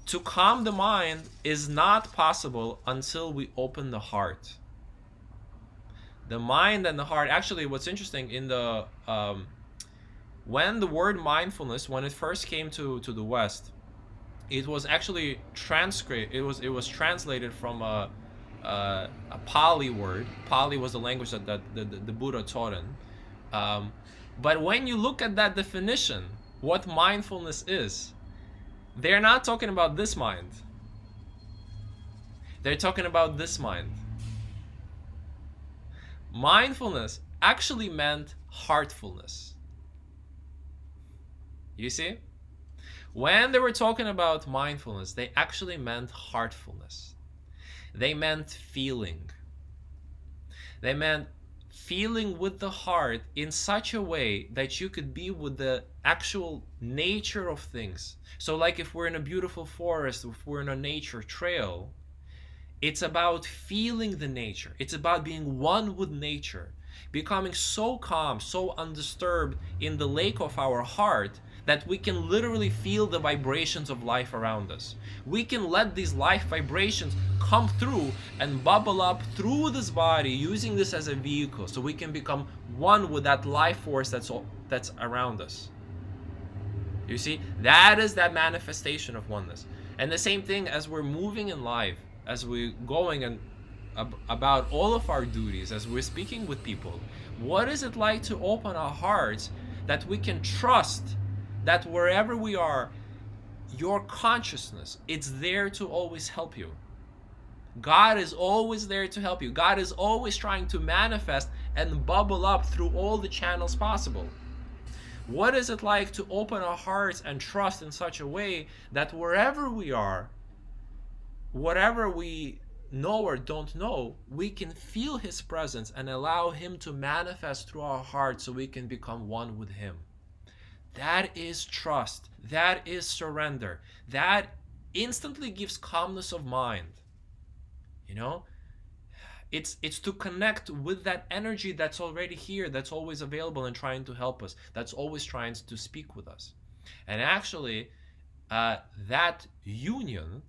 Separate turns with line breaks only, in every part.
To calm the mind is not possible until we open the heart. The mind and the heart, actually, what's interesting, in the when the word mindfulness, when it first came to the West, it was actually it was translated from a Pali word. Pali was the language that the Buddha taught in. But when you look at that definition, what mindfulness is, they're not talking about this mind. They're talking about this mind. Mindfulness actually meant heartfulness. You see? When they were talking about mindfulness, they actually meant heartfulness. They meant feeling. They meant feeling with the heart in such a way that you could be with the actual nature of things. So like if we're in a beautiful forest, if we're in a nature trail, it's about feeling the nature. It's about being one with nature, becoming so calm, so undisturbed in the lake of our heart that we can literally feel the vibrations of life around us. We can let these life vibrations come through and bubble up through this body, using this as a vehicle, so we can become one with that life force that's around us. You see, that is that manifestation of oneness. And the same thing as we're moving in life, as we're going and about all of our duties, as we're speaking with people, what is it like to open our hearts that we can trust that wherever we are, your consciousness, it's there to always help you. God is always there to help you. God is always trying to manifest and bubble up through all the channels possible. What is it like to open our hearts and trust in such a way that wherever we are, whatever we know or don't know, we can feel His presence and allow Him to manifest through our hearts so we can become one with Him? That is trust. That is surrender. That instantly gives calmness of mind. You know, it's to connect with that energy that's already here, that's always available and trying to help us, that's always trying to speak with us. And actually, that union,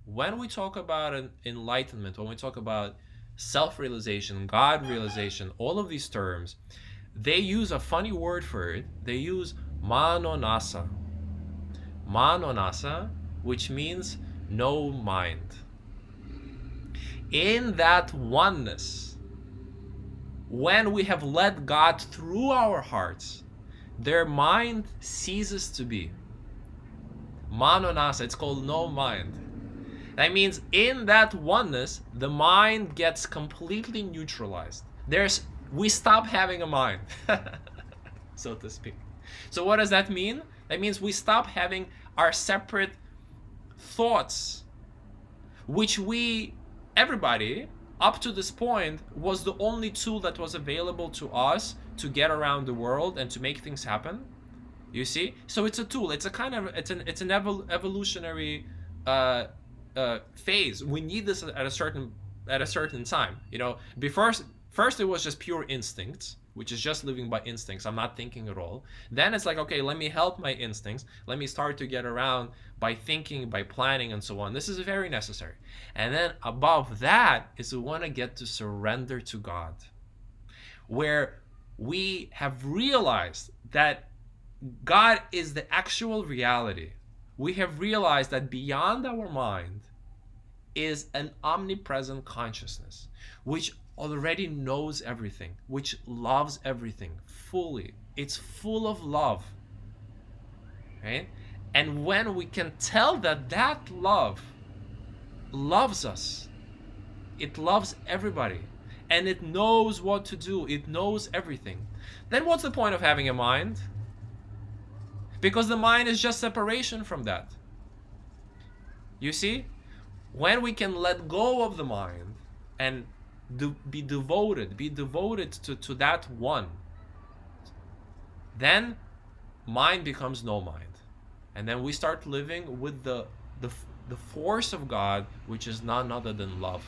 when we talk about enlightenment, when we talk about self-realization, God realization, all of these terms, they use a funny word for it. They use manonasa. Manonasa, which means no mind. In that oneness, when we have let God through our hearts, their mind ceases to be. Manonasa, it's called no mind. That means in that oneness, the mind gets completely neutralized. We stop having a mind, so to speak. So what does that mean? That means we stop having our separate thoughts, which everybody up to this point was the only tool that was available to us to get around the world and to make things happen. You see? So it's a tool. It's an evolutionary phase. We need this at a certain time. You know, first it was just pure instincts, which is just living by instincts. I'm not thinking at all. Then it's like, okay, let me help my instincts. Let me start to get around by thinking, by planning, and so on. This is very necessary. And then above that is we want to get to surrender to God, where we have realized that God is the actual reality. We have realized that beyond our mind is an omnipresent consciousness, which already knows everything, which loves everything fully. It's full of love, right? And when we can tell that love loves us, it loves everybody, and it knows what to do, it knows everything, then what's the point of having a mind? Because the mind is just separation from that. You see? When we can let go of the mind and be devoted to that one, then mind becomes no mind. And then we start living with the force of God, which is none other than love.